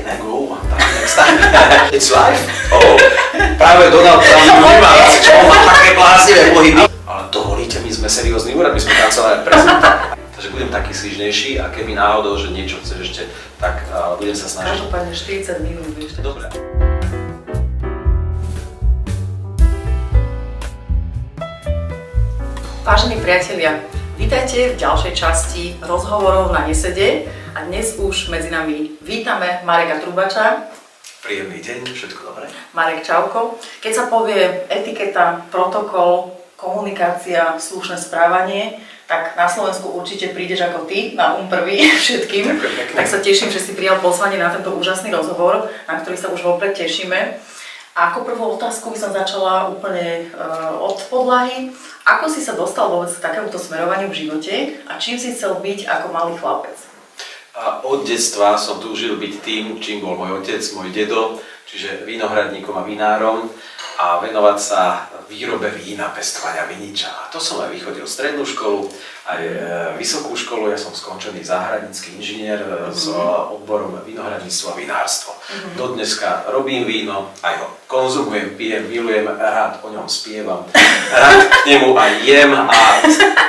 can I go? Next time. It's live. Oh, práve Donald Trump nemá asi, čo má také bláznivé pohyby. Ale dovolíte, my sme seriózny úrad, my sme kancelária prezidenta. Takže budem taký svižnejší a keby náhodou, že niečo chceš ešte, tak budem sa snažiť. Každopádne 40 minút budeš. Dobre. Vážení priatelia, vítajte v ďalšej časti rozhovorov na Nesede a dnes už medzi nami vítame Mareka Trubača. Príjemný deň, všetko dobré. Marek, čauko. Keď sa povie etiketa, protokol, komunikácia, slušné správanie, tak na Slovensku určite prídeš ako ty, na prvý všetkým. Tak sa teším, že si prijal pozvanie na tento úžasný rozhovor, na ktorý sa už vopred tešíme. A ako prvú otázku by som začala úplne od podlahy. Ako si sa dostal vôbec k takémuto smerovaniu v živote a čím si chcel byť ako malý chlapec? Od detstva som túžil byť tým, čím bol môj otec, môj dedo, čiže vinohradníkom a vinárom a venovať sa výrobe vína, pestovania viniča. A to som aj vychodil strednú školu, aj vysokú školu. Ja som skončený záhradnícky inžinier s odborom vinohradníctvo a vinárstvo. Dodneska robím víno, aj ho konzumujem, pijem, milujem, rád o ňom spievam, rád k nemu aj jem a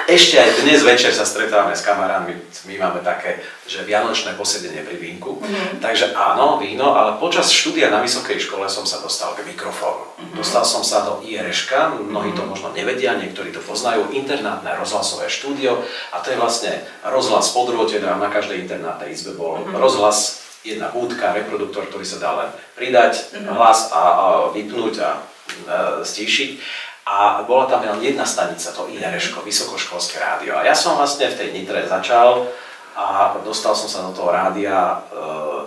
ešte aj dnes večer sa stretávame s kamarátmi. My máme také, že vianočné posedenie pri vínku. Takže áno, víno, ale počas štúdia na vysokej škole som sa dostal k mikrofónu. Dostal som sa do IRŠ-ka, mnohí to možno nevedia, niektorí to poznajú, internátne rozhlasové štúdio a to je vlastne rozhlas podrôte, na každej internátnej izbe bol rozhlas, jedna budka, reproduktor, ktorý sa dá len pridať hlas a vypnúť a stíšiť. A bola tam len jedna stanica, to IRŠ-ko, vysokoškolské rádio. A ja som vlastne v tej Nitre začal a dostal som sa do toho rádia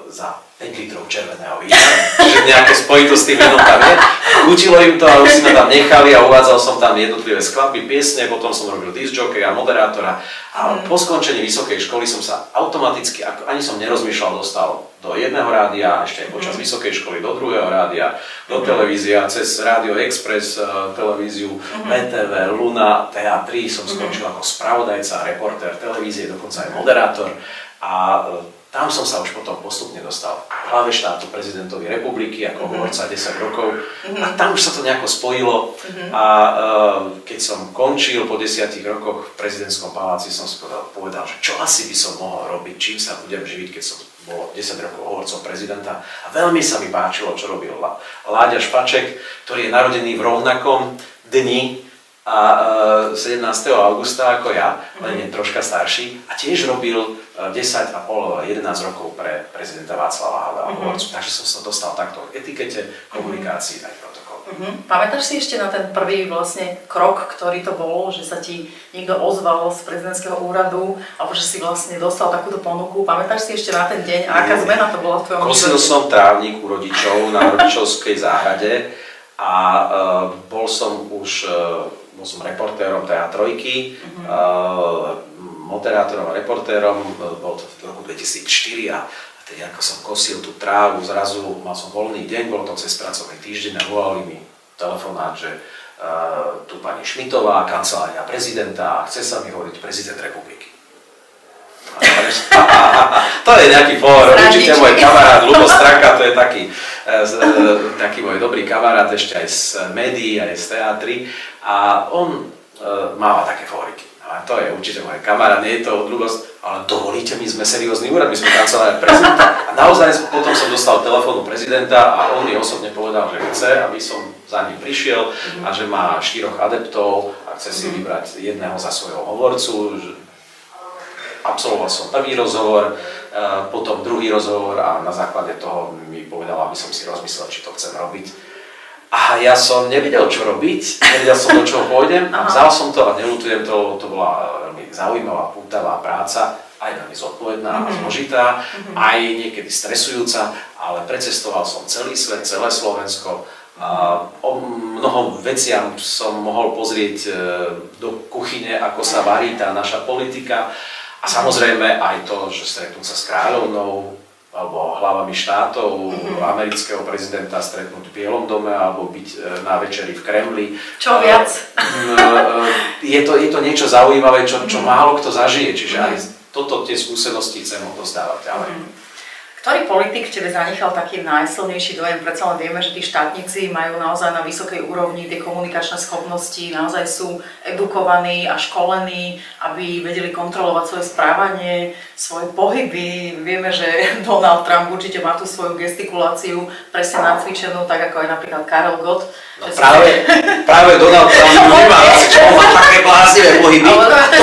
za 5 litrov červeného vína, že nejaké spojitosť s tým vínom tam je. Učilo im to a už si ma tam nechali a uvádzal som tam jednotlivé skladby, piesne, potom som robil disc jockey a moderátora. A po skončení vysokej školy som sa automaticky, ani som nerozmýšľal, dostal do jedného rádia, ešte aj počas vysokej školy do druhého rádia, do televízia, cez Rádio Express, televíziu, VTV, Luna, TA3 som skončil ako spravodajca, reportér televízie, dokonca aj moderátor. A tam som sa už potom postupne dostal v hlave štátu prezidentovi republiky ako hovorca 10 rokov a tam už sa to nejako spojilo a keď som končil po 10 rokoch v prezidentskom paláci som si povedal, že čo asi by som mohol robiť, čím sa budem živiť, keď som bol 10 rokov hovorcom prezidenta a veľmi sa mi páčilo, čo robil Láďa Špaček, ktorý je narodený v rovnakom dni a 17. augusta ako ja, len je troška starší a tiež robil 10,5, 11 rokov pre prezidenta Václava Havla hovorcu. Takže som sa dostal takto k etikete, komunikácii aj protokolu. Pamätáš si ešte na ten prvý vlastne krok, ktorý to bol, že sa ti niekto ozval z prezidentského úradu alebo že si vlastne dostal takúto ponuku? Pamätáš si ešte na ten deň a aká zmena to bola v tvojom živote? Kosil som trávnik u rodičov na rodičovskej záhrade a bol som reportérom TA3, moderátorom a reportérom, bol to v roku 2004 a teď ako som kosil tú trávu, zrazu mal som voľný deň, bol to cez pracovný týždeň a volali mi telefonát, že tu pani Šmitová, kancelária prezidenta a chce sa mi hovoriť prezident republiky. To je nejaký fór, určite môj kamarát Ľubo Straka, to je taký môj dobrý kamarát ešte aj z médií, aj z TA3 a on máva také fóriky. A to je určite môj kamarát, nie je to odľúbosť, ale dovolíte, my sme seriózny úrad, my sme kancelária prezidenta. A naozaj potom som dostal telefónu prezidenta a on mi osobne povedal, že chce, aby som za ním prišiel a že má 4 adeptov a chce si vybrať jedného za svojho hovorcu. Absolvoval som prvý rozhovor, potom druhý rozhovor a na základe toho mi povedal, aby som si rozmyslel, či to chcem robiť. A ja som nevedel, čo robiť, nevedel som, do čoho pôjdem a vzal som to a neľutujem to, to bola veľmi zaujímavá, pútavá práca, aj veľmi zodpovedná a zložitá, aj niekedy stresujúca, ale precestoval som celý svet, celé Slovensko. O mnoho veciam som mohol pozrieť do kuchyne, ako sa varí tá naša politika. A samozrejme aj to, že stretnúť sa s kráľovnou alebo hlavami štátov, amerického prezidenta stretnúť v Bielom dome alebo byť na večeri v Kremli. Čo viac? Je to niečo zaujímavé, čo málo kto zažije, čiže aj tie skúsenosti chcem odozdávať ďalej. K Ktorý politik v tebe zanechal taký najsilnejší dojem? Predsa len vieme, že tí štátnici majú naozaj na vysokej úrovni tie komunikačné schopnosti, naozaj sú edukovaní a školení, aby vedeli kontrolovať svoje správanie, svoje pohyby. Vieme, že Donald Trump určite má tú svoju gestikuláciu presne nacvičenú, tak ako aj napríklad Karel Gott. No práve Donald Trump nemá nacvičenú, má také bláznivé pohyby.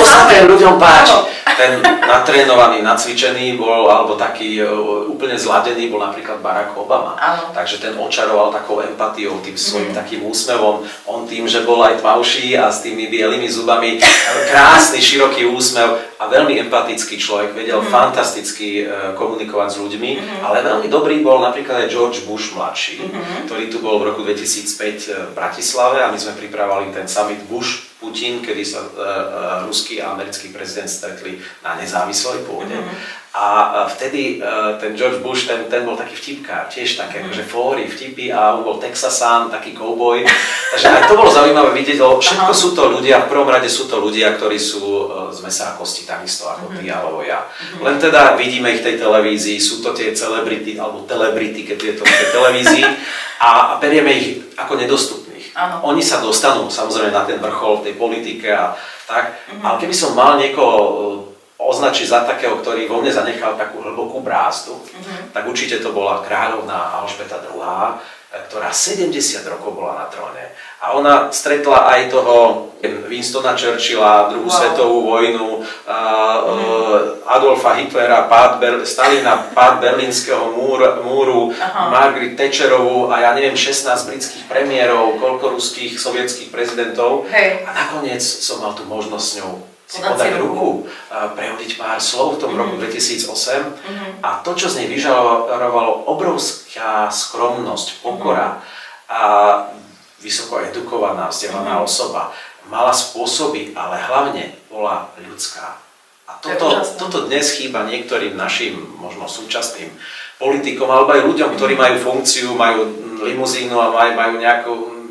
To sa tým ľuďom páči. Ten natrénovaný, nacvičený bol, alebo taký úplne zladený bol napríklad Barack Obama. Áno. Takže ten očaroval takou empatiou, tým svojím takým úsmevom. On tým, že bol aj tmavší a s tými bielými zubami, krásny, široký úsmev a veľmi empatický človek, vedel fantasticky komunikovať s ľuďmi, ale veľmi dobrý bol napríklad aj George Bush mladší, ktorý tu bol v roku 2005 v Bratislave a my sme pripravovali ten summit Bush-Putin, kedy sa ruský a americký prezident stretli na nezávislej pôde. A vtedy ten George Bush, ten bol taký vtipkár, tiež také akože fóry, vtipy a on bol Texasán, taký cowboy. Takže aj to bolo zaujímavé vidieť, lebo všetko sú to ľudia, v prvom rade sú to ľudia, ktorí sú z mesa a kosti, takisto ako ty alebo ja. Len teda vidíme ich v tej televízii, sú to tie celebrity, alebo telebrity, keď je to v tej televízii a berieme ich ako nedostupných. Oni sa dostanú samozrejme na ten vrchol v tej politike a tak, ale keby som mal niekoho označiť za takého, ktorý vo mne zanechal takú hlbokú brázdu, tak určite to bola kráľovná Alžbeta II, ktorá 70 rokov bola na tróne. A ona stretla aj toho Winstona Churchilla, druhú svetovú vojnu, Adolfa Hitlera, Stalina, pád Berlínskeho múru, Margaret Thatcherovú a ja neviem, 16 britských premiérov, koľko ruských, sovietských prezidentov. A nakoniec som mal tú možnosť s ňou si podať ruku, prehodiť pár slov v tom roku 2008 a to, čo z nej vyžarovalo obrovská skromnosť, pokora a vysoko edukovaná, vzdelaná osoba, mala spôsoby, ale hlavne bola ľudská. A toto dnes chýba niektorým našim, možno súčasným politikom, alebo aj ľuďom, ktorí majú funkciu, majú limuzínu a majú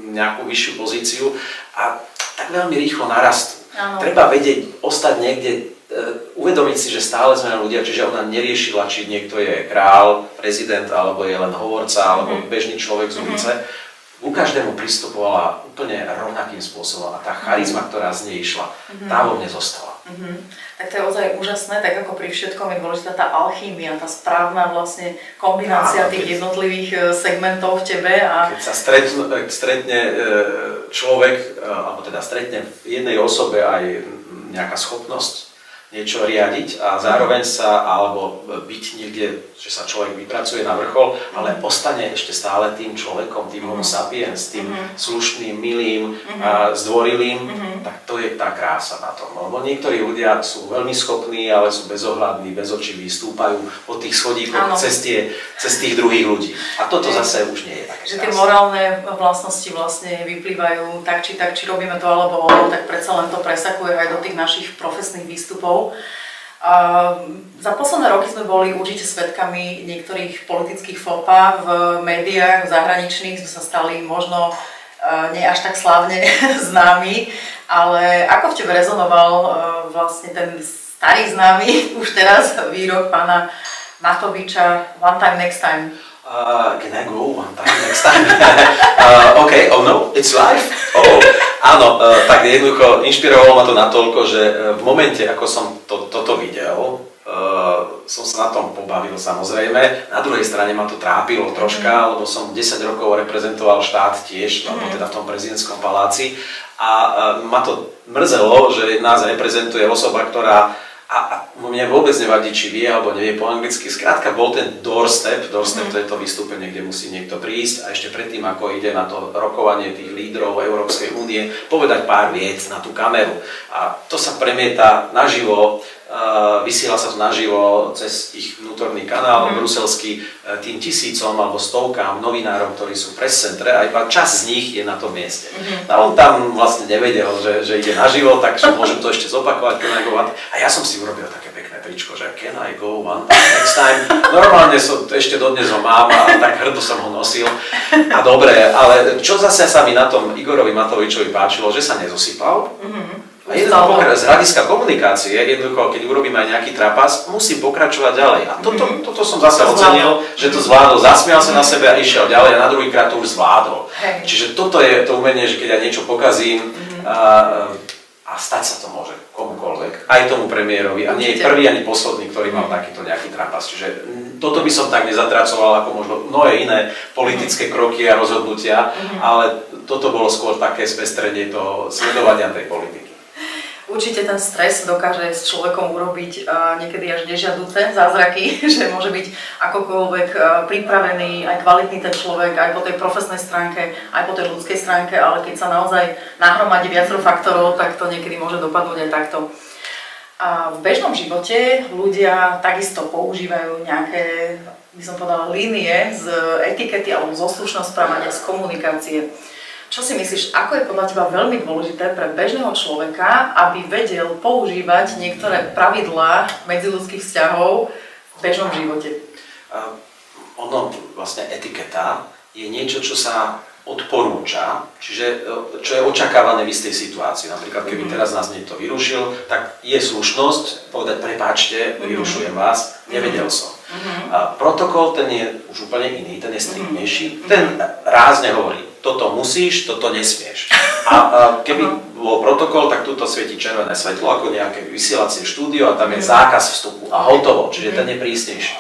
nejakú vyššiu pozíciu a tak veľmi rýchlo narastú. Treba vedieť, ostať niekde, uvedomiť si, že stále sme ľudia, čiže ona neriešila, či niekto je král, prezident, alebo je len hovorca, alebo bežný človek z ulice. Ku každému pristupovala úplne rovnakým spôsobom a tá charizma, ktorá z nej išla, tá vo mne zostala. Tak to je ozaj úžasné, tak ako pri všetkom je dôležitá tá alchýmia, tá správna vlastne kombinácia tých jednotlivých segmentov v tebe. Keď sa stretne človek, alebo teda stretne v jednej osobe aj nejaká schopnosť niečo riadiť a zároveň alebo byť niekde, že sa človek vypracuje na vrchol, ale ostane ešte stále tým človekom, tým homo sapiens, tým slušným, milým, zdvorilým, tak to je tá krása na tom. Lebo niektorí ľudia sú veľmi schopní, ale sú bezohľadní, bezočiví, stúpajú po tých schodíkoch cez tých druhých ľudí. A toto zase už nie je také krásne. Že tie morálne vlastnosti vlastne vyplývajú tak, či robíme to alebo ono, tak predsa len to presakuje aj do tých našich profesných výstupov. Za posledné roky sme boli určite svedkami niektorých politických fópa v médiách, v zahraničných, sme sa stali možno nie až tak slávne známi, ale ako v tebe rezonoval vlastne ten starý známy, už teraz výrok pána Matoviča One time next time? Can I go one time next time? OK, oh no, it's live? Oh, áno, tak jednoducho inšpirovalo ma to natoľko, že v momente, ako som toto videl, som sa na tom pobavil samozrejme. Na druhej strane ma to trápilo troška, lebo som 10 rokov reprezentoval štát tiež, alebo teda v tom prezidentskom paláci a ma to mrzelo, že nás reprezentuje osoba, ktorá a mne vôbec nevadí, či vie alebo nevie po anglicky. Skrátka bol ten doorstep, to je to vystúpenie, kde musí niekto prísť a ešte predtým, ako ide na to rokovanie tých lídrov Európskej únie, povedať pár viet na tú kameru. A to sa premieta naživo, vysiela sa to naživo cez ich vnútorný kanál bruselský tým tisícom alebo stovkám novinárov, ktorí sú v press-centre a iba časť z nich je na tom mieste. A on tam vlastne nevedel, že ide naživo, takže môžem to ešte zopakovať, a ja som si urobil také pekné tričko, že can I go one time next time. Normálne som ešte dodnes ho mám a tak hrdo som ho nosil. A dobre, ale čo zase sa mi na tom Igorovi Matovičovi páčilo, že sa nezosypal, A z hľadiska komunikácie, jednoducho, keď urobím aj nejaký trapas, musím pokračovať ďalej. A toto som zase ocenil, že to zvládol, zasmial sa na sebe a išiel ďalej a na druhýkrát to už zvládol. Čiže toto je to umenie, že keď ja niečo pokazím, a stať sa to môže komukoľvek, aj tomu premiérovi, a nie je prvý ani posledný, ktorý mal takýto nejaký trapas. Čiže toto by som tak nezatracoval ako možno mnohé iné politické kroky a rozhodnutia, ale toto bolo skôr také spestrenie toho sledovania tej politiky. Určite ten stres dokáže s človekom urobiť niekedy až nežiaduce zázraky, že môže byť akokoľvek pripravený, aj kvalitný ten človek, aj po tej profesnej stránke, aj po tej ľudskej stránke, ale keď sa naozaj nahromadí viacero faktorov, tak to niekedy môže dopadnúť aj takto. A v bežnom živote ľudia takisto používajú nejaké, by som povedala, línie z etikety alebo zo slušného správania, z komunikácie. Čo si myslíš, ako je podľa teba veľmi dôležité pre bežného človeka, aby vedel používať niektoré pravidlá medziľudských vzťahov v bežnom živote? Ono, vlastne etiketa je niečo, čo sa odporúča, čiže čo je očakávané v istej situácii. Napríklad, keby teraz nás niekto vyrušil, tak je slušnosť povedať, prepáčte, vyrušujem vás, nevedel som. Protokol, ten je už úplne iný, ten je striktnejší, ten rázne hovorí, toto musíš, toto nesmieš. A keby bol protokol, tak tuto svieti červené svetlo, ako nejaké vysielacie štúdio a tam je zákaz vstupu a hotovo, čiže ten je prísnejší.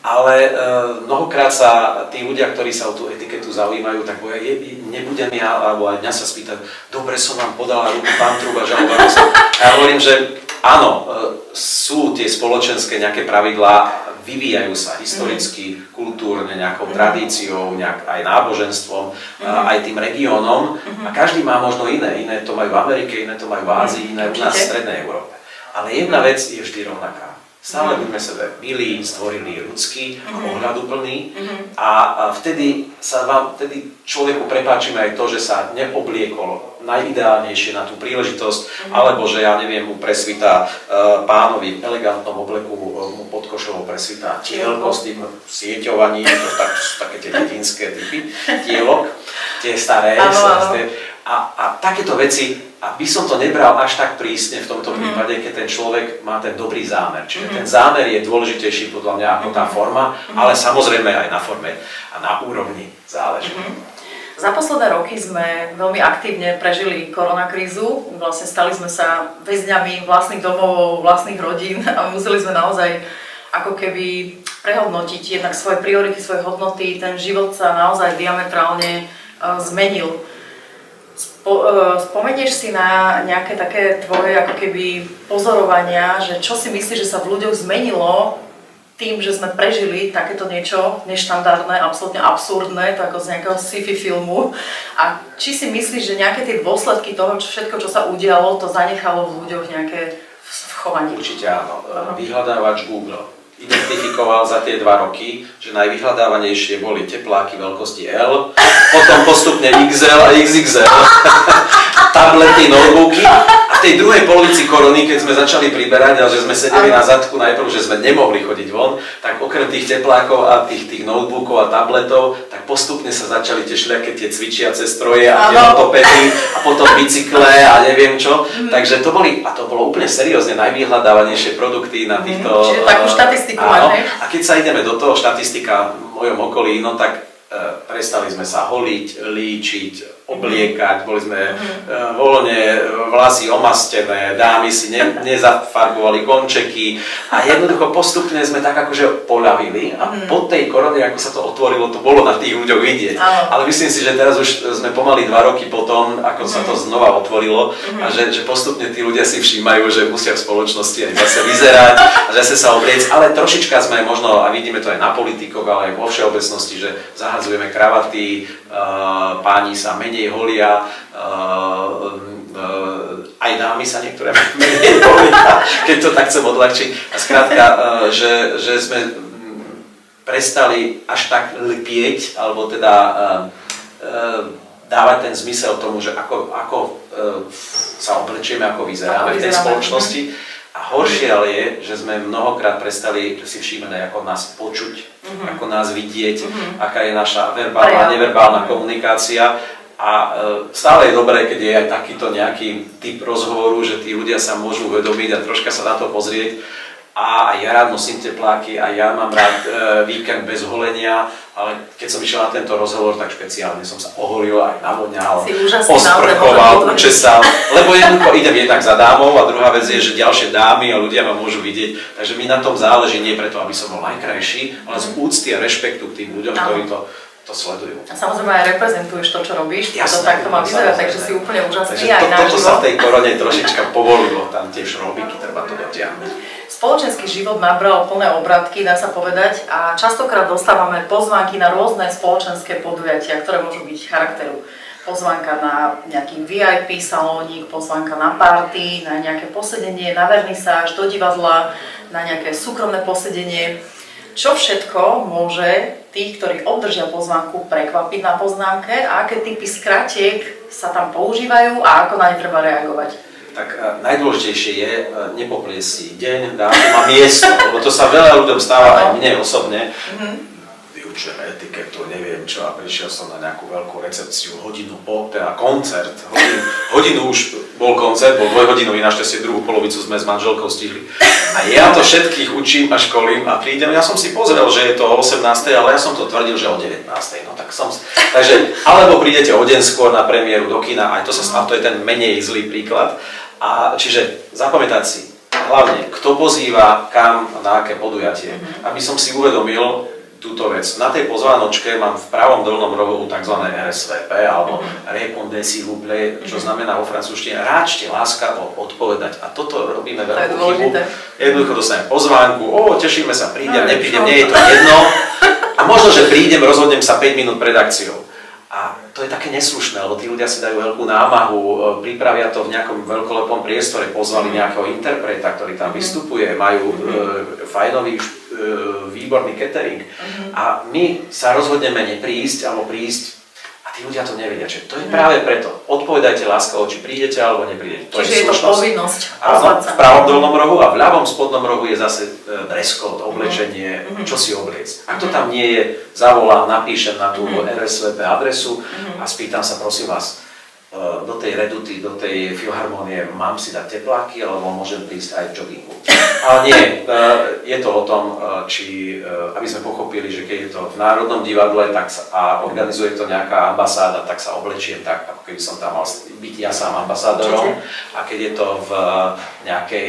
Ale mnohokrát sa tí ľudia, ktorí sa o tú etiketu zaujímajú, tak povedia, nebudem ja, alebo aj mňa sa spýtať, dobre som vám podala ruku, pán Truba, žaloval som. Ja hovorím, že áno, sú tie spoločenské nejaké pravidlá, vyvíjajú sa historicky, kultúrne, nejakou tradíciou, aj náboženstvom, aj tým regiónom a každý má možno iné. Iné to majú v Amerike, iné to majú v Ázii, iné u nás v Strednej Európe. Ale jedna vec je vždy rovnaká. Stále buďme sebe milí, stvorili ľudský, ohľaduplný a vtedy človeku prepáčime aj to, že sa neobliekol najideálnejšie na tú príležitosť, alebo že ja neviem, mu presvitá pánovi v elegantnom obleku, mu pod košovou presvitá tielko s tým sieťovaním, to sú také tie dedinské typy tielok, tie staré. A takéto veci, aby som to nebral až tak prísne v tomto prípade, keď ten človek má ten dobrý zámer. Čiže ten zámer je dôležitejší podľa mňa ako tá forma, ale samozrejme aj na forme a na úrovni záleží. Za posledné roky sme veľmi aktívne prežili koronakrízu. Vlastne stali sme sa väzňami vlastných domov, vlastných rodín a museli sme naozaj ako keby prehodnotiť jednak svoje priority, svoje hodnoty. Ten život sa naozaj diametrálne zmenil. Spomenieš si na nejaké také tvoje ako keby pozorovania, že čo si myslíš, že sa v ľuďoch zmenilo tým, že sme prežili takéto niečo neštandardné, absolútne absurdné, to ako z nejakého sci-fi filmu. A či si myslíš, že nejaké tie dôsledky toho, všetko, čo sa udialo, to zanechalo v ľuďoch nejaké chovanie? Určite áno. Vyhľadávač Google identifikoval za tie 2 roky, že najvyhľadávanejšie boli tepláky veľkosti L, potom postupne XL a XXL, tablety, notebooky. A v tej druhej polovici korony, keď sme začali priberať a že sme sedeli na zadku najprv, že sme nemohli chodiť von, tak okrem tých teplákov a tých notebookov a tabletov, tak postupne sa začali tie všelijaké tie cvičiace stroje a tie motopedy a potom bicykle a neviem čo. Takže to bolo úplne seriózne najvyhľadávanejšie produkty na týchto... Čiže takú štatistiku áno. A keď sa ideme do toho, štatistika v mojom okolí, no tak prestali sme sa holiť, líčiť, obliekať, boli sme voľne, vlasy omastené, dámy si nezafarbovali končeky a jednoducho postupne sme tak akože poľavili a po tej korone, ako sa to otvorilo, to bolo na tých ľuďoch vidieť. Ale myslím si, že teraz už sme pomaly 2 roky potom, ako sa to znova otvorilo a že postupne tí ľudia si všímajú, že musia v spoločnosti aj zase vyzerať a zase sa obliecť, ale trošička sme možno, a vidíme to aj na politikoch, ale aj vo všeobecnosti, že zahadzujeme kravaty, páni sa menej holia, aj dámy sa niektoré menej holia, keď to tak chcem odľahčiť. A skrátka, že sme prestali až tak lpieť, alebo teda dávať ten zmysel tomu, že ako sa oblečieme, ako vyzeráme v tej spoločnosti. A horšie ale je, že sme mnohokrát prestali si všímať, ako nás počuť, ako nás vidieť, aká je naša verbálna a neverbálna komunikácia. A stále je dobré, keď je aj takýto nejaký typ rozhovoru, že tí ľudia sa môžu uvedomiť a troška sa na to pozrieť. A ja rád nosím tepláky a ja mám rád víkend bez holenia, ale keď som išiel na tento rozhovor, tak špeciálne som sa oholil aj navoňal, osprchoval, učesal, lebo jednoducho idem jednak za dámou a druhá vec je, že ďalšie dámy a ľudia ma môžu vidieť, takže mi na tom záleží nie preto, aby som bol najkrajší, ale z úcty a rešpektu k tým ľuďom, ktorí to sledujú. A samozrejme aj reprezentuješ to, čo robíš, to takto má vyzerať, takže si úplne úžasný aj naživo. Toto sa v tej korone trošička povolilo, tam tie šrobiky treba to dotiahnuť. Spoločenský život nabral plné obratky, dá sa povedať, a častokrát dostávame pozvánky na rôzne spoločenské podujatia, ktoré môžu byť charakteru. Pozvánka na nejaký VIP salónik, pozvánka na party, na nejaké posedenie, na vernisáž, do divadla, na nejaké súkromné posedenie. Čo všetko môže tých, ktorí obdržia pozvánku, prekvapiť na pozvánke a aké typy skratiek sa tam používajú a ako na ne treba reagovať? Tak najdôležitejšie je nepopliesť si deň, dátum a miesto, lebo to sa veľa ľuďom stáva aj mne osobne. Vyučujem etiketu, neviem čo, a prišiel som na nejakú veľkú recepciu hodinu po, teda koncert, hodinu už bol koncert, bol dvojhodinový, našťastie druhú polovicu sme s manželkou stihli. A ja to všetkých učím a školím a prídem, ja som si pozrel, že je to o 18, ale ja som to tvrdil, že o 19. No tak takže, alebo prídete o deň skôr na premiéru do kina, aj to je ten menej zlý príklad. A čiže zapamätať si, hlavne, kto pozýva, kam, na aké podujatie, aby som si uvedomil túto vec. Na tej pozvánočke mám v pravom dolnom rohu tzv. RSVP, alebo Répondez s'il vous plaît, čo znamená vo francúzštine ráčte, láskavo odpovedať. A toto robíme veľkú chybu. Jednoducho dostanem pozvánku, tešíme sa, prídem, neprídem, nie je to jedno. A možno, že prídem, rozhodnem sa 5 minút pred akciou. A to je také neslušné, lebo tí ľudia si dajú veľkú námahu, pripravia to v nejakom veľkolepom priestore, pozvali nejakého interpreta, ktorý tam vystupuje, majú fajnový, výborný catering. A my sa rozhodneme neprísť alebo prísť a tí ľudia to nevedia. Čiže to je práve preto. Odpovedajte láskavo, či prídete alebo neprídete. Čiže je to povinnosť. Áno, v pravom dolnom rohu a v ľavom spodnom rohu je zase dress code, oblečenie, čo si obliec. Ak to tam nie je, zavolám, napíšem na tú RSVP adresu a spýtam sa, prosím vás, do tej reduty, do tej filharmonie mám si dať tepláky, alebo môžem prísť aj v joggingu. Ale nie, je to o tom, aby sme pochopili, že keď je to v Národnom divadle a organizuje to nejaká ambasáda, tak sa oblečiem tak, ako keby som tam mal byť ja sám ambasádorom. A keď je to v nejakej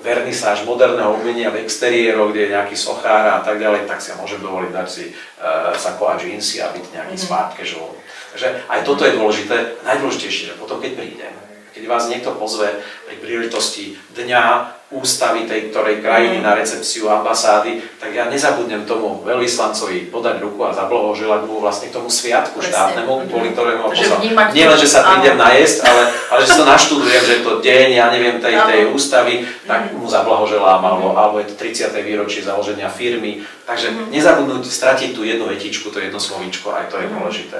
vernisáž moderného umenia v exteriéroch, kde je nejaký sochár a tak ďalej, tak si ja môžem dovoliť dať si sako a džínsy a byť nejaký smart casual. Takže aj toto je dôležité. Najdôležitejšie, že potom keď prídem, keď vás niekto pozve pri príležitosti dňa ústavy tej ktorej krajiny na recepciu ambasády, tak ja nezabudnem tomu veľvyslancovi podať ruku a zablahoželať mu vlastne k tomu sviatku štátnemu, kvôli ktorému ho pozval. Nie len, že sa prídem najesť, ale že sa naštudujem, že je to deň, ja neviem, tej ústavy, tak mu zablahoželám, alebo je to 30. výročie založenia firmy. Takže nezabudnúť stratiť tú jednu vetičku, to jedno slovíčko, aj to je dôležité.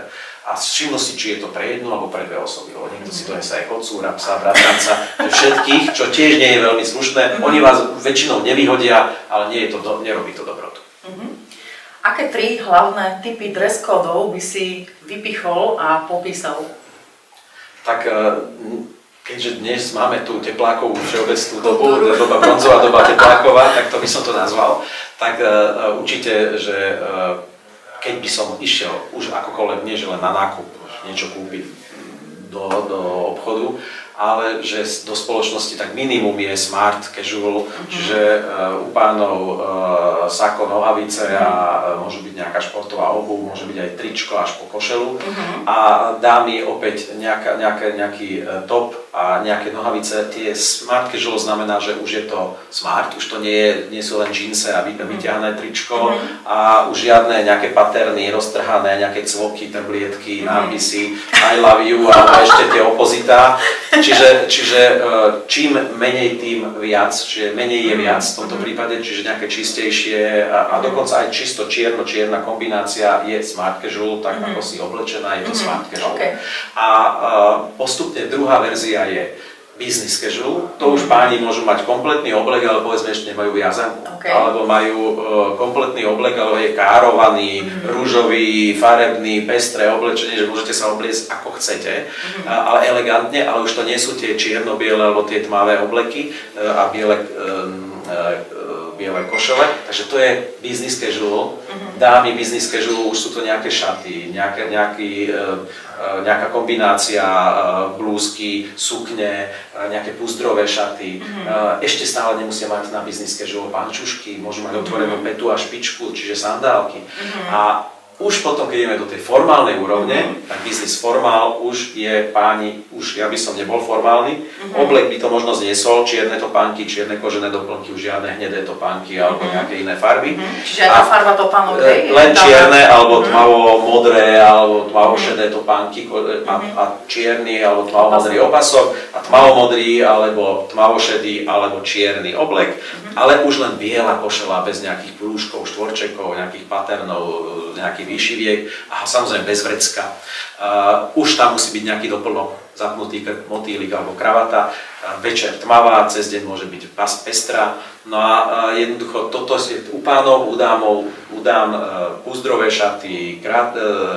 A všimnú si, či je to pre jednu alebo pre dve osoby, lebo niekto si donese aj kocúra, psa, bratranca, všetkých, čo tiež nie je veľmi slušné. Oni vás väčšinou nevyhodia, ale nerobí to dobrotu. Aké 3 hlavné typy dress códov by si vypichol a popísal? Tak keďže dnes máme tú teplákovú všeobecnú dobu, doba bronzová, doba tepláková, tak to by som to nazval, tak určite, že keď by som išiel už akokoľvek, nie že len na nákup, niečo kúpiť do obchodu, ale že do spoločnosti tak minimum je smart casual, čiže u pánov sako, nohavice a môže byť nejaká športová obuv, môže byť aj tričko až po košelu a dámy opäť nejaký top a nejaké nohavice. Tie smart casual znamená, že už je to smart, už to nie sú len džínse a vyťahné tričko a už žiadne nejaké paterny roztrhané, nejaké cvoky, tablietky, nápisy I love you a ešte tie opozitá. Čiže čím menej, tým viac, čiže menej je viac v tomto prípade, čiže nejaké čistejšie a dokonca aj čisto čierna kombinácia je smart casual, tak ako si oblečená, je to smart casual. A postupne druhá verzia je business casual, to už páni môžu mať kompletný oblek, ale povedzme ešte nemajú viazanku, alebo majú kompletný oblek oblek, ale je károvaný, rúžový, farebný, pestré oblečenie, že môžete sa obliecť ako chcete, ale elegantne, ale už to nie sú tie čierno-biele alebo tie tmavé obleky a biele košele, takže to je business casual. Dámy business casual, už sú to nejaké šaty, nejaká kombinácia blúzky, sukne, nejaké púzdrové šaty. Ešte stále nemusia mať na business casual pančušky, môžu mať otvorenú petu a špičku, čiže sandálky. A už potom, keď ideme do tej formálnej úrovne, tak business formál už je páni, už ja by som nebol formálny, oblek by to možno zniesol, čierne topánky, čierne kožené doplnky, už žiadne hnedé topánky alebo nejaké iné farby. Čiže aj tá farba topánok je? Len čierne, alebo tmavo-modré, alebo tmavo-šedé topánky a čierny, alebo tmavo-modrý opasok a tmavo-modrý, alebo tmavo-šedý, alebo čierny oblek, ale už len biela košela bez nejakých prúžkov, štvorčekov, nejakých paternov, nejakých výšiviek a samozrejme bez vrecka. Už tam musí byť nejaký doplnok, zapnutý motýlik alebo kravata. Večer tmavá, cez deň môže byť pestrá. No a jednoducho toto je u pánov, u dámov, udám púzdrové šaty,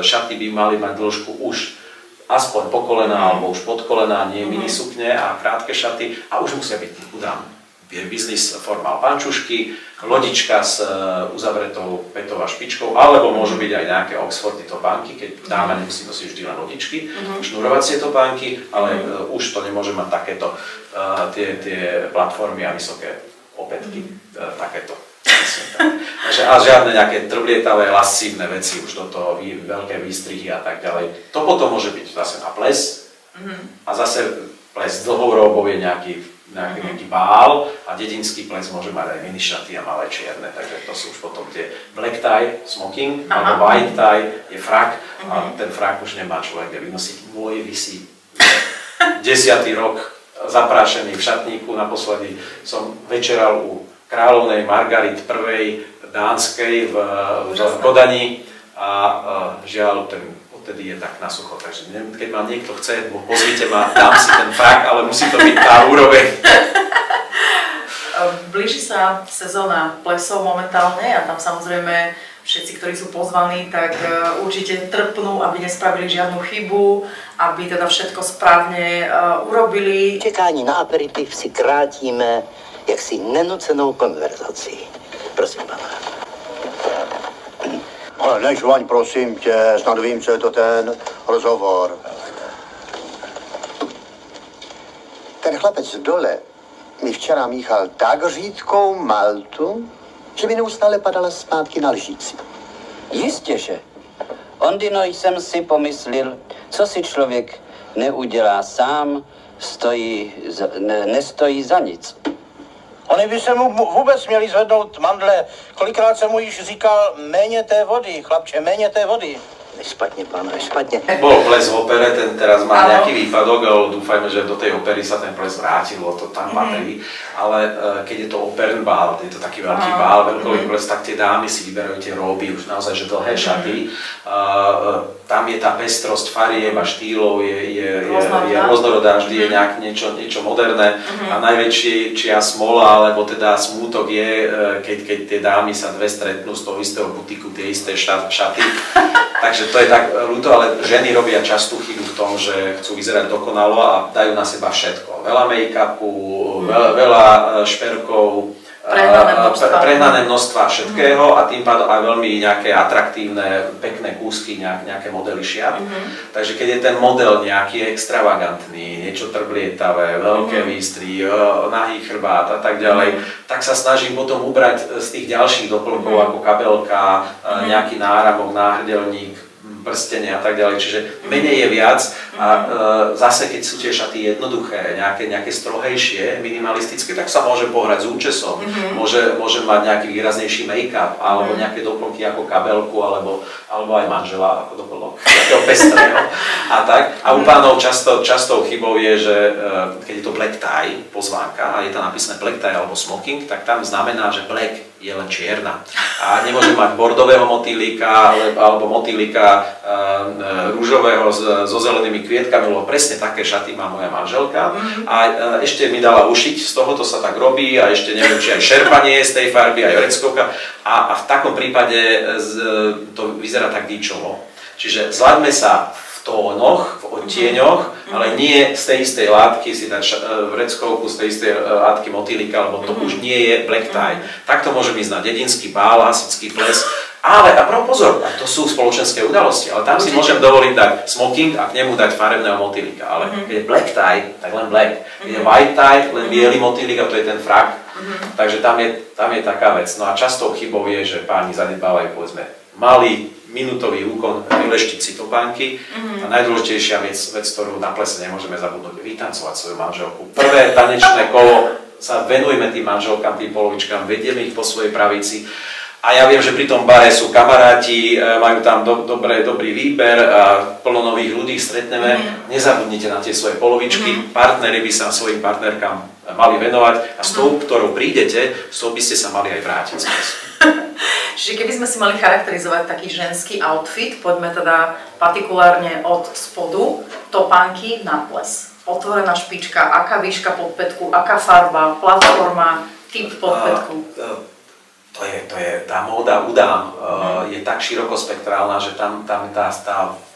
šaty by mali mať dĺžku už aspoň po kolena alebo už pod kolena, nie minisukne a krátke šaty a už musia byť udám. Business formál pančušky, lodička s uzavretou petou a špičkou, alebo môžu byť aj nejaké Oxfordy topánky, keď dáma nemusí nosiť vždy len lodičky, šnurovacie topánky, ale už to nemôže mať takéto tie platformy a vysoké opätky, takéto. A žiadne nejaké trblietavé, lascívne veci, už do toho veľké výstrihy a tak ďalej. To potom môže byť zase na ples a zase ples s dlhou róbou je nejaký bál a dedinský ples môže mať aj minišaty a malé čierne, takže to sú už potom tie black tie, smoking, alebo white tie je frak a ten frak už nemá človek kde vynosiť. Môj visí 10. rok zaprášený v šatníku, naposledy som večeral u kráľovnej Margarit I. Dánskej v Kodani a žiaľ odtedy je tak na sucho, takže keď ma niekto chce, pozrite ma, dám si ten frak, ale musí to byť tá úroveň. Blíži sa sezóna plesov momentálne a tam samozrejme všetci, ktorí sú pozvaní, tak určite trpnú, aby nespravili žiadnu chybu, aby teda všetko správne urobili. Čekání na aperitiv si krátíme jaksi nenucenou konverzací. Prosím, pana. Ale než Vaň, prosím tě, snad vím, co je to ten rozhovor. Ten chlapec dole mi včera míchal tak řídkou maltu, že mi neustále padala zpátky na lžíci. Jistě, že. Ondino jsem si pomyslel, co si člověk neudělá sám, nestojí za nic. Oni by se mu vůbec měli zvednout mandle. Kolikrát jsem mu již říkal, méně té vody, chlapče, méně té vody. Nešpatne, pán, nešpatne. Bol ples v opere, ten teraz má nejaký výpadok, ale dúfajme, že do tej opery sa ten ples vrátil, to tam patrí. Ale keď je to operný bál, je to taký veľký bál, veľkový ples, tak tie dámy si vyberajú tie róby, už naozaj, že dlhé šaty. Tam je tá pestrosť farieb a štýlov, je rôznorodá, vždy je niečo moderné. A najväčšia smola, alebo teda smútok je, keď tie dámy sa dve stretnú z toho istého butiku, tie isté šaty. Takže to je tak ľúto, ale ženy robia častú chybu v tom, že chcú vyzerať dokonalo a dajú na seba všetko. Veľa make-upu, veľa šperkov, prehnané množstva všetkého a tým pádom aj veľmi nejaké atraktívne, pekné kúsky, nejaké modely šiat. Takže keď je ten model nejaký extravagantný, niečo trblietavé, veľké výstry, nahý chrbát a tak ďalej, tak sa snažím potom ubrať z tých ďalších doplnkov ako kabelka, nejaký náramok, náhrdelník, prstenie a tak ďalej, čiže menej je viac a zase keď sú tie šaty jednoduché, nejaké strohejšie, minimalistické, tak sa môže pohrať s účesom, môže mať nejaký výraznejší make-up alebo nejaké doplnky ako kabelku alebo aj manžela ako doplnok, takého pestrého a tak. A u pánov častou chybou je, že keď je to black tie, pozvánka a je tam napísané black tie alebo smoking, tak tam znamená, že black je len čierna. A nemôže mať bordového motýlika alebo motýlika rúžového so zelenými kvietkami, lebo presne také šaty má moja manželka. A ešte mi dala ušiť, z tohoto sa tak robí a ešte neviem, či aj šerpanie z tej farby, aj vreckovka. A v takom prípade to vyzerá tak díčovo. Čiže zlaďme sa v tónoch, v odtieňoch, ale nie z tej istej látky si dať vreckovku z tej istej látky motýlika, lebo to už nie je black tie. Takto môžem ísť na dedinský bál, hasičský ples, ale a pozor, to sú spoločenské udalosti, ale tam si môžem dovoliť dať smoking a k nemu dať farebného motýlika, ale keď je black tie, tak len black. Keď je white tie, len biely motýlik a to je ten frak. Takže tam je taká vec. No a častou chybou je, že páni zanedbávajú, povedzme, malý minútový úkon, vyleštiť si topánky. A najdôležitejšia vec, ktorú na plese nemôžeme zabudnúť, vytancovať svoju manželku. Prvé tanečné kolo sa venujme tým manželkám, tým polovičkám, vedieme ich po svojej pravici. A ja viem, že pri tom bare sú kamaráti, majú tam dobrý výber a plno nových ľudí stretneme. Nezabudnite na tie svoje polovičky. Partneri by sa svojim partnerkám mali venovať a s tou, ktorou prídete, s tou by ste sa mali aj vrátiť. Čiže keby sme si mali charakterizovať taký ženský outfit, poďme teda partikulárne od spodu, topánky na ples. Otvorená špička, aká výška podpätku, aká farba, platforma, typ podpätku. Tá móda udám je tak širokospektrálna, že tam tá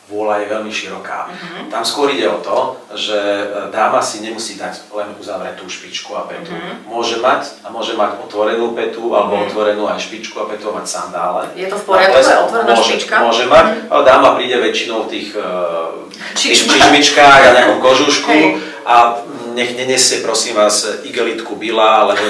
vôľa je veľmi široká. Tam skôr ide o to, že dáma si nemusí dať len uzavretú špičku a petu. Môže mať otvorenú petu alebo otvorenú aj špičku a petu, mať sandále. Je to v poriadku, je otvorená špička? Môže mať, ale dáma príde väčšinou v tých čižmičkách a nejakom kožušku a nech nenesie, prosím vás, igelitku Bila, alebo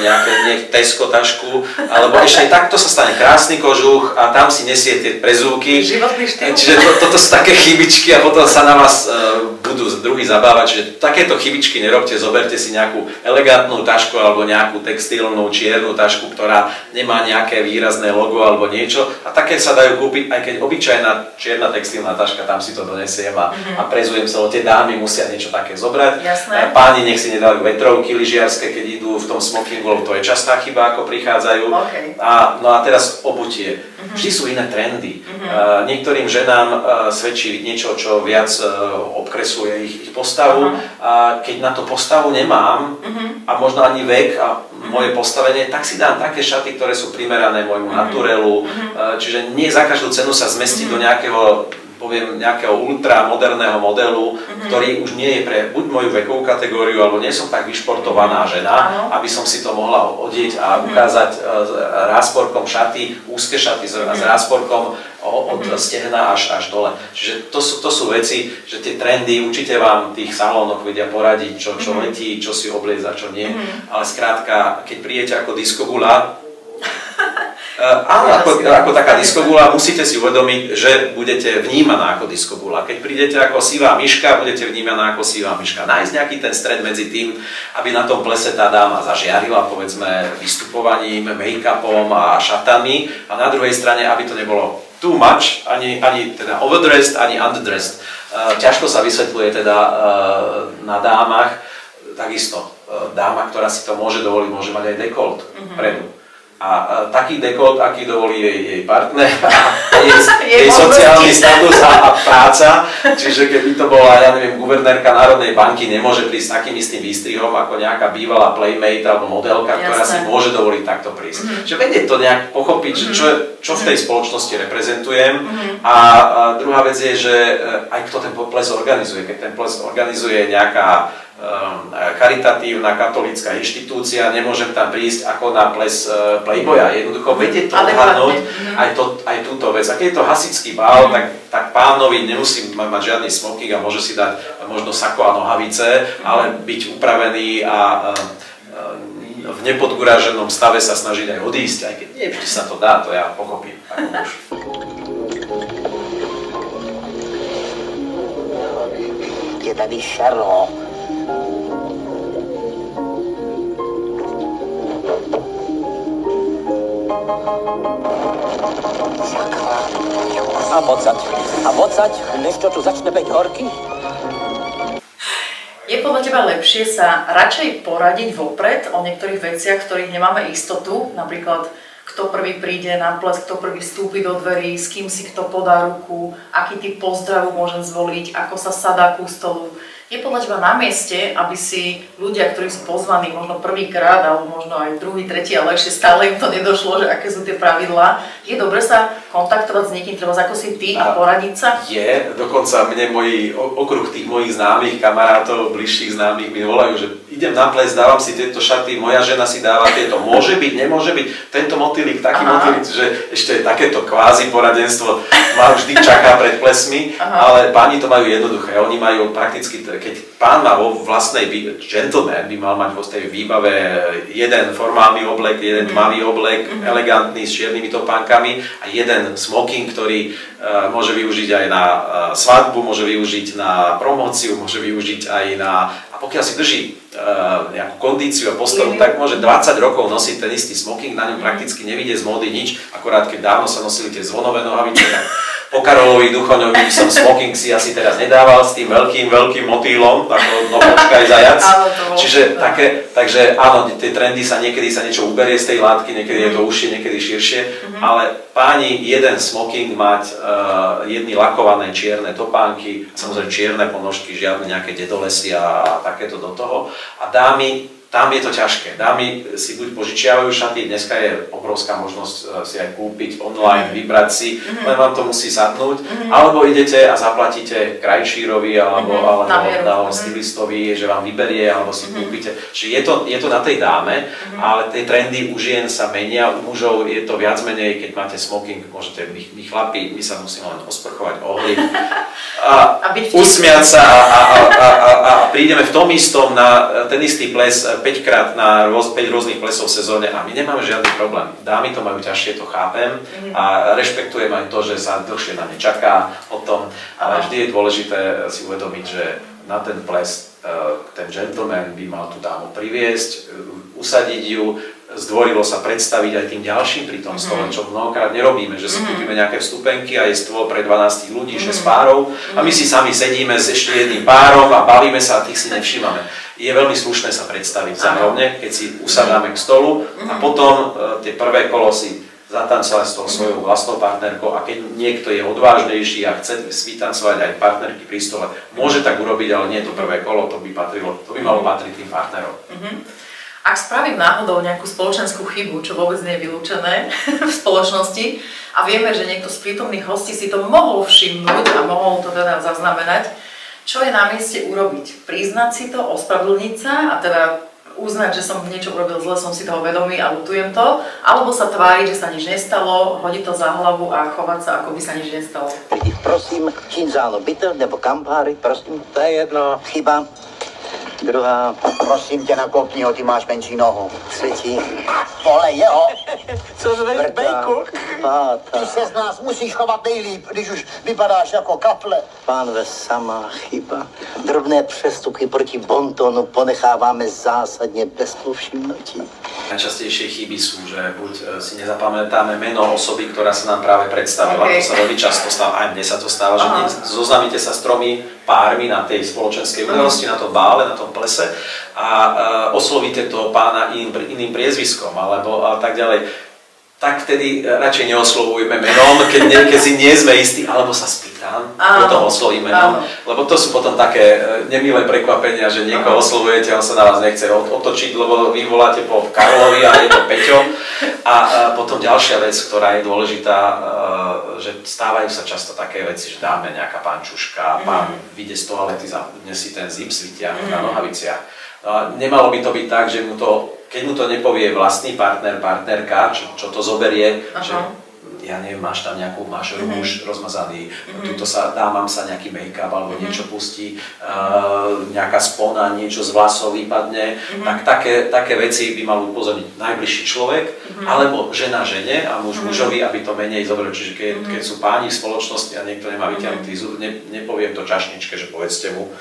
nech Tesco tašku, alebo ešte aj takto sa stane krásny kožuch a tam si nesie tie prezúky. Životný štýl. Čiže toto sú také chybičky a potom sa na vás budú druhý zabávať. Čiže takéto chybičky nerobte, zoberte si nejakú elegantnú tašku alebo nejakú textilnú čiernu tašku, ktorá nemá nejaké výrazné logo alebo niečo. A také sa dajú kúpiť, aj keď obyčajná čierna textilná taška, tam si to donesiem a prezujem sa, tie dámy musia niečo také zobrať. Jasné. Páni nech si nedajú vetrovky lyžiarske, keď idú v tom smokingu, lebo to je častá chyba, ako prichádzajú. No a teraz obutie. Vždy sú iné trendy. Niektorým ženám svedčí niečo, čo viac obkresuje ich postavu. A keď na to postavu nemám, a možno ani vek a moje postavenie, tak si dám také šaty, ktoré sú primerané môjmu naturelu. Čiže nie za každú cenu sa zmestiť do nejakého ultramoderného modelu, ktorý už nie je pre buď moju vekovú kategóriu, alebo nie som tak vyšportovaná žena, aby som si to mohla odieť a ukázať rásporkom šaty, úzke šaty s rásporkom od stehna až dole. Čiže to sú veci, že tie trendy určite vám tých salónoch vedia poradiť, čo letí, čo si obliecť a čo nie. Ale skrátka, keď prídete ako diskogula, ako taká diskogula, musíte si uvedomiť, že budete vnímaná ako diskogula. Keď prídete ako sivá myška, budete vnímaná ako sivá myška. Nájsť nejaký ten stred medzi tým, aby na tom plese tá dáma zažiarila, povedzme, vystupovaním, make-upom a šatami, a na druhej strane, aby to nebolo too much, ani teda overdressed, ani underdressed. Ťažko sa vysvetľuje teda na dámach. Takisto dáma, ktorá si to môže dovoliť, môže mať aj dekolt predu. A taký dekolt, aký dovolí jej partner a jej sociálny status a práca. Čiže keby to bola, ja neviem, guvernérka Národnej banky, nemôže prísť s takým istým výstrihom ako nejaká bývalá playmate alebo modelka, ktorá si môže dovoliť takto prísť. Čiže vedieť to nejak pochopiť, že čo v tej spoločnosti reprezentujem. A druhá vec je, že aj kto ten ples organizuje. Keď ten ples organizuje nejaká charitatívna katolícka inštitúcia, nemôžem tam prísť ako na ples Playboya. Jednoducho vedieť to odhadnúť aj túto vec. A keď je to hasičský bál, tak pánovi nemusí mať žiadny smoking a môže si dať možno sako a nohavice, ale byť upravený a v nepodguráženom stave sa snažiť aj odísť, aj keď nie vždy sa to dá, to ja pochopím ako muž. Je tady Sherlock. A vocať, než to tu začne byť horky? Je podľa teba lepšie sa radšej poradiť vopred o niektorých veciach, ktorých nemáme istotu, napríklad kto prvý príde na ples, kto prvý vstúpi do dverí, s kým si kto podá ruku, aký typ pozdravu môžem zvoliť, ako sa sadá ku stolu. Je podľa teba na mieste, aby si ľudia, ktorí sú pozvaní možno prvýkrát, alebo možno aj druhý, tretí, ale ešte stále im to nedošlo, že aké sú tie pravidlá, je dobre sa kontaktovať s niekým, treba ako si ty a poradiť sa? Je, dokonca mne okruh tých mojich známych kamarátov, bližších známych mi volajú, že idem na ples, dávam si tieto šaty, moja žena si dáva tieto, môže byť, nemôže byť, tento motýlik, taký motýlik, že ešte takéto kvázi poradenstvo ma vždy čaká pred plesmi, ale páni to majú jednoduché, oni majú prakticky, keď pán má vo vlastnej gentleman by mal mať vo tej výbave jeden formálny oblek, jeden tmavý oblek, elegantný s čiernymi topánkami a jeden smoking, ktorý môže využiť aj na svadbu, môže využiť na promóciu, môže využiť aj na... A pokiaľ si drží nejakú kondíciu a postavu, tak môže 20 rokov nosiť ten istý smoking, na ňom prakticky nevidie z módy nič, akorát keď dávno sa nosili tie zvonové nohavice, tak po Karolovi Duchoňovi som smoking si asi teraz nedával s tým veľkým motýlom, ako nopočka aj zajac. Čiže takže áno, tie trendy niekedy sa niečo uberie z tej látky, niekedy je to užšie, niekedy širšie, ale páni jeden smoking mať, jedny lakované čierne topánky, samozrejme čierne ponožky, žiadne nejaké dedolesy a takéto do toho. A dámy, tam je to ťažké. Dámy si buď požičiavajú šaty, dneska je obrovská možnosť si aj kúpiť online, vybrať si, len vám to musí sadnúť, alebo idete a zaplatíte krajšírovi alebo stylistovi, že vám vyberie, alebo si kúpite. Čiže je to na tej dáme, ale tie trendy u žien sa menia, u mužov je to viac menej, keď máte smoking, môžete, my chlapi, my sa musíme len osprchovať, ohliť a usmiať sa a prídeme v tom istom na ten istý ples 5-krát na 5 rôznych plesov v sezóne a my nemáme žiadny problém. Dámy to majú ťažšie, to chápem a rešpektujem aj to, že sa dlhšie na ne čaká potom, ale vždy je dôležité si uvedomiť, že na ten ples ten gentleman by mal tú dámu priviesť, usadiť ju, zdvorilo sa predstaviť aj tým ďalším pri tom stole, čo mnohokrát nerobíme, že si kúpime nejaké vstupenky a je stôl pre 12 ľudí, 6 párov a my si sami sedíme s ešte jedným párom a bavíme sa a tých si nevšímame. Je veľmi slušné sa predstaviť zároveň, keď si usadáme k stolu a potom tie prvé kolo si zatancovať s tou svojou vlastnou partnerkou a keď niekto je odvážnejší a chce vytancovať aj partnerky pri stole, môže tak urobiť, ale nie je to prvé kolo, to by malo patriť tým partnerom. Ak spravím náhodou nejakú spoločenskú chybu, čo vôbec nie je vylúčené v spoločnosti a vieme, že niekto z prítomných hostí si to mohol všimnúť a mohol to teda zaznamenať, čo je na mieste urobiť? Priznať si to, ospravedlniť sa a teda uznať, že som niečo urobil zle, som si toho vedomý a ľutujem to, alebo sa tváriť, že sa nič nestalo, hodiť to za hlavu a chovať sa, ako by sa nič nestalo. Prosím, činzáno bitter nebo kampáry, prosím. To je jedno. Chyba. Druhá. Prosím tě, nakopni ho, ty máš menší nohu. Třetí. Vole, jeho. Co zveš, bejku? Ty se z nás musíš chovat nejlíp, když už vypadáš jako kaple. Pánve, samá chyba. Drobné přestupky proti bontonu ponecháváme zásadně bez povšimnutí. Najčastejšie chyby sú, že buď si nezapamätáme meno osoby, ktorá sa nám práve predstavila. To sa veľmi často stáva, aj mne sa to stáva, že zoznámite sa s 3 pármi na tej spoločenskej udalosti, na tom bále, na tom plese a oslovíte toho pána iným priezviskom alebo a tak ďalej. Tak vtedy radšej neoslovujeme menom, keď si nie sme istí, alebo sa spýtam, potom oslovím menom, lebo to sú potom také nemilé prekvapenia, že niekoho oslovujete, on sa na vás nechce otočiť, lebo vy voláte po Karolovi a je to Peťo. A potom ďalšia vec, ktorá je dôležitá, že stávajú sa často také veci, že dáme nejaká pančuška, pán vyjde z toalety, zapne si ten zip s vytiahnuť na nohaviciach. No, nemalo by to byť tak, že keď mu to nepovie vlastný partner, partnerka, čo to zoberie, že ja neviem, máš rúž rozmazaný, tuto mám sa nejaký make-up alebo niečo pustí, nejaká spona, niečo z vlasov vypadne, tak také veci by mal upozorniť najbližší človek, alebo žena žene a muž mužovi, aby to menej zobrali. Čiže keď sú páni v spoločnosti a niekto nemá vyťahnutý zub, nepoviem to čašničke, že povedzte mu,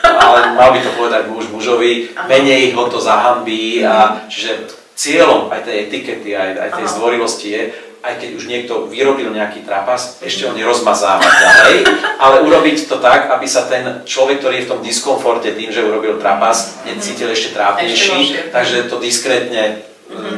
ale mal by to povedať muž mužovi, menej ho to zahambí, a čiže cieľom aj tej etikety, aj tej zdvorilosti je, aj keď už niekto vyrobil nejaký trapas, ešte ho nerozmazávať ďalej, ale urobiť to tak, aby sa ten človek, ktorý je v tom diskomforte tým, že urobil trapas, necítil ešte trápnejší, takže to diskrétne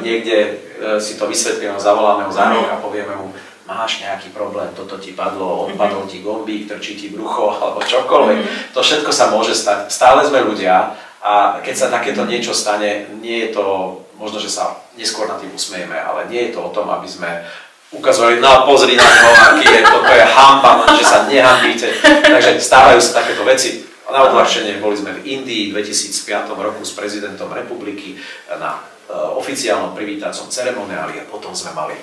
niekde si to vysvetlíme, zavoláme ho za rok a povieme mu, máš nejaký problém, toto ti padlo, odpadol ti gombík, trčí ti brucho alebo čokoľvek. To všetko sa môže stať. Stále sme ľudia a keď sa takéto niečo stane, nie je to, možno, že sa neskôr na tým usmejeme, ale nie je to o tom, aby sme ukazovali, no pozri na to, aký je, toto je hanba, že sa nehambíte. Takže stávajú sa takéto veci. Na odľahčenie boli sme v Indii v 2005 roku s prezidentom republiky na oficiálnom privítacom ceremoniáli a potom sme mali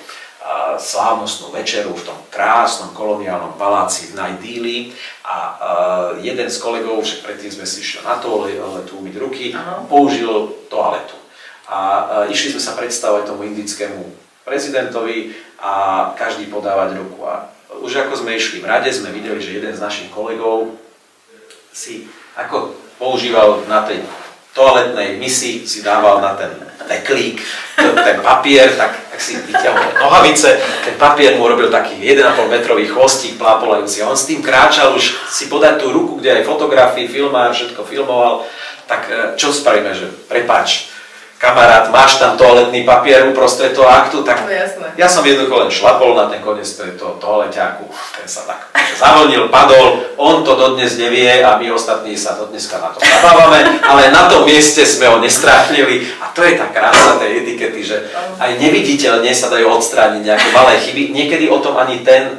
slávnostnú večeru v tom krásnom koloniálnom paláci v Najdíli a jeden z kolegov, však predtým sme si išli na toaletu umyť ruky, použil toaletu. A išli sme sa predstavovať tomu indickému prezidentovi a každý podávať ruku. A už ako sme išli v rade, sme videli, že jeden z našich kolegov si ako používal na tej toaletnej misi, si dával na ten teklík, ten papier, tak si vyťahol nohavice, ten papier mu robil taký 1,5 metrový chvostík plápolajúci. A on s tým kráčal už si podať tú ruku, kde aj fotografii, filmár, všetko filmoval. Tak čo spravíme, že prepáč, kamarát, máš tam toaletný papier uprostred toho aktu, tak ja som jednoducho len šlapol na ten koniec toho toaleťáku, ten sa tak zavlnil, padol, on to dodnes nevie a my ostatní sa to dneska na to zabávame, ale na tom mieste sme ho nestrátnili a to je tá krása tej etikety, že aj neviditeľne sa dajú odstrániť nejaké malé chyby, niekedy o tom ani ten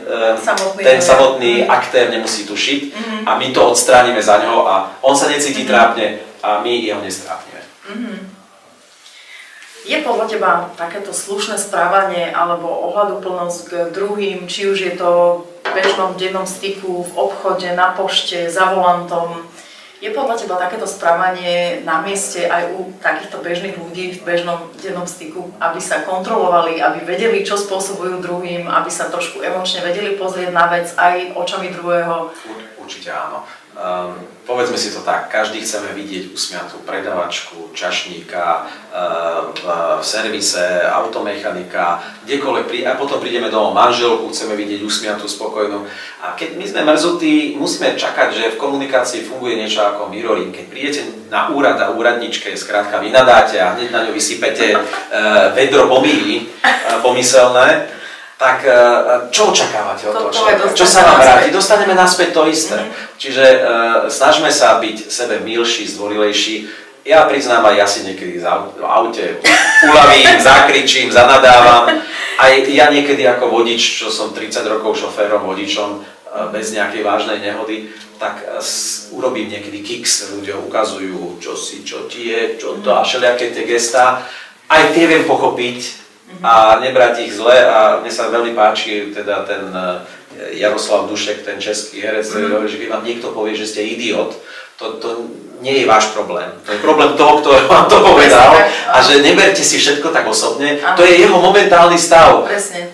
samotný aktér nemusí tušiť a my to odstránime za ňoho a on sa necíti trápne a my jeho nestrápneme. Je podľa teba takéto slušné správanie alebo ohľaduplnosť k druhým, či už je to v bežnom dennom styku, v obchode, na pošte, za volantom, je podľa teba takéto správanie na mieste aj u takýchto bežných ľudí v bežnom dennom styku, aby sa kontrolovali, aby vedeli, čo spôsobujú druhým, aby sa trošku emočne vedeli pozrieť na vec aj očami druhého? Určite áno. Povedzme si to tak, každý chceme vidieť usmiatú predavačku, čašníka, v servise, automechanika, kdekoľvek, a potom prídeme domov manželku, chceme vidieť usmiatú, spokojnú. A keď my sme mrzutí, musíme čakať, že v komunikácii funguje niečo ako mirroring. Keď prídete na úrad a úradničke, skrátka vy nadáte a hneď na ňu vysypete vedro pomyselné, tak čo očakávate od toho človeka? Čo sa vám vráti? Dostaneme naspäť to isté. Čiže snažme sa byť sebe milší, zdvorilejší. Ja priznám, aj ja si niekedy v aute uľavím, zakričím, zanadávam. Aj ja niekedy ako vodič, čo som 30 rokov šoférom, vodičom, bez nejakej vážnej nehody, tak urobím niekedy kiks, ľudia ukazujú, čo ti je, čo to a všelijaké tie gestá. Aj tie viem pochopiť a nebrať ich zle a mne sa veľmi páči teda ten Jaroslav Dušek, ten český herec, že keď vám niekto povie, že ste idiot, to nie je váš problém. To je problém toho, kto vám to povedal a že neberte si všetko tak osobne. To je jeho momentálny stav.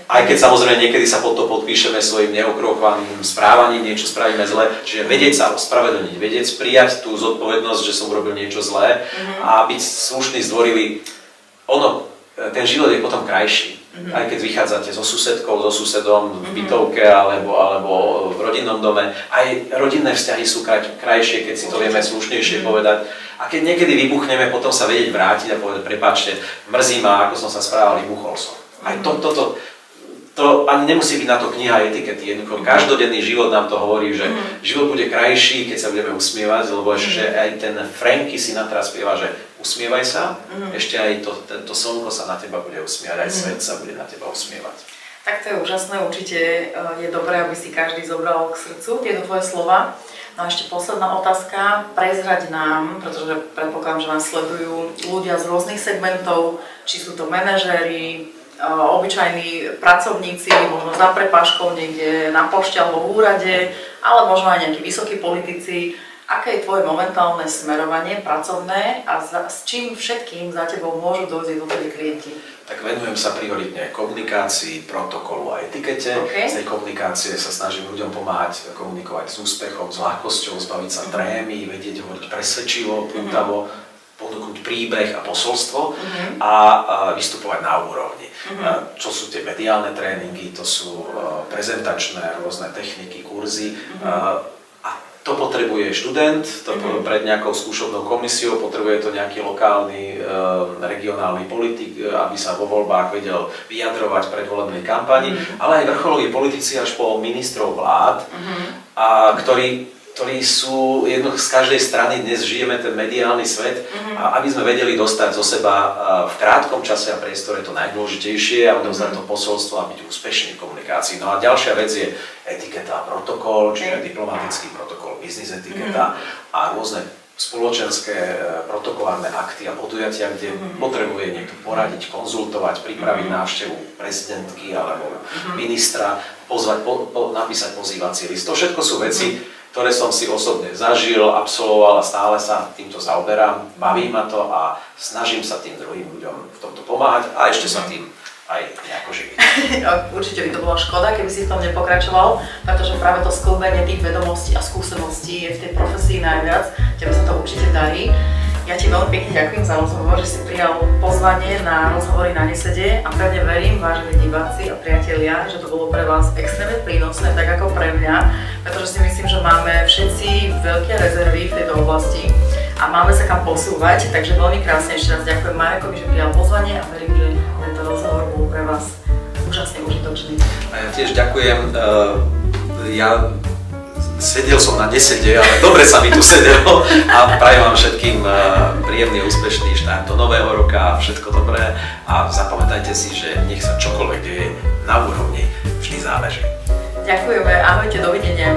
Aj keď samozrejme niekedy sa pod to podpíšeme svojim neokrokovaným správaním, niečo spravíme zle. Čiže vedieť sa ospravedlniť, vedieť prijať tú zodpovednosť, že som urobil niečo zlé a byť slušný, zdvorilý. Ten život je potom krajší. Aj keď vychádzate so susedkou, so susedom v bytovke alebo v rodinnom dome, aj rodinné vzťahy sú krajšie, keď si to vieme slušnejšie povedať. A keď niekedy vybuchneme, potom sa vedieť vrátiť a povedať, prepáčte, mrzí ma, ako som sa správal, vybuchol som. Aj to ani nemusí byť na to kniha etikety. Jednoducho každodenný život nám to hovorí, že život bude krajší, keď sa budeme usmievať, lebo ešte aj ten Franky Sinatra spieva, že usmievaj sa, ešte aj to slnko sa na teba bude usmievať, aj svet sa bude na teba usmievať. Tak to je úžasné, určite je dobré, aby si každý zobral k srdcu tieto tvoje slova. No a ešte posledná otázka, prezrať nám, pretože predpokladám, že nás sledujú ľudia z rôznych segmentov, či sú to manažéri, obyčajní pracovníci, možno za prepážkou niekde na pošte alebo v úrade, ale možno aj nejakí vysokí politici. Aké je tvoje momentálne smerovanie pracovné a s čím všetkým za tebou môžu dojsť jednotliví klienti? Tak venujem sa prioritne komunikácii, protokolu a etikete. Z tej komunikácie sa snažím ľuďom pomáhať komunikovať s úspechom, s ľahkosťou, zbaviť sa trémy, vedieť hovoriť presvedčivo, pútavo, ponúknuť príbeh a posolstvo a vystupovať na úrovni. Čo sú tie mediálne tréningy, to sú prezentačné rôzne techniky, kurzy a to potrebuje študent pred nejakou skúšobnou komisiou, potrebuje to nejaký lokálny, regionálny politik, aby sa vo voľbách vedel vyjadrovať v predvolebnej kampani, ale aj vrcholoví politici až po ministrov vlád, a ktorí sú z každej strany, dnes žijeme ten mediálny svet, a aby sme vedeli dostať zo seba v krátkom čase a priestore to najdôležitejšie a odovzdať to posolstvo a byť úspešný v komunikácii. No a ďalšia vec je etiketa a protokol, čiže diplomatický protokol, biznis etiketa a rôzne spoločenské protokolárne akty a podujatia, kde potrebuje niekto poradiť, konzultovať, pripraviť návštevu prezidentky alebo ministra, pozvať, napísať pozývací list. To všetko sú veci, ktoré som si osobne zažil, absolvoval a stále sa týmto zaoberám. Baví ma to a snažím sa tým druhým ľuďom v tomto pomáhať a ešte sa tým aj nejako živiť. Určite by to bola škoda, keby si v tom nepokračoval, pretože práve to sklbenie tých vedomostí a skúseností je v tej profesii najviac. Tebe sa to určite darí. Ja ti veľmi pekne ďakujem za rozhovor, že si prijal pozvanie na rozhovory na Nesede a pevne verím, vážení diváci a priatelia, že to bolo pre vás extrémne prínosné, tak ako pre mňa, pretože si myslím, že máme všetci veľké rezervy v tejto oblasti a máme sa kam posúvať, takže veľmi krásne ešte raz ďakujem Marekovi, že prijal pozvanie a verím, že tento rozhovor bol pre vás úžasne užitočný. A ja tiež ďakujem. Sedel som na nesede, ale dobre sa mi tu sedelo a prajem vám všetkým príjemný, úspešný štart do nového roka a všetko dobré a zapamätajte si, že nech sa čokoľvek deje na úrovni vždy záleží. Ďakujeme, ahojte, dovidenia.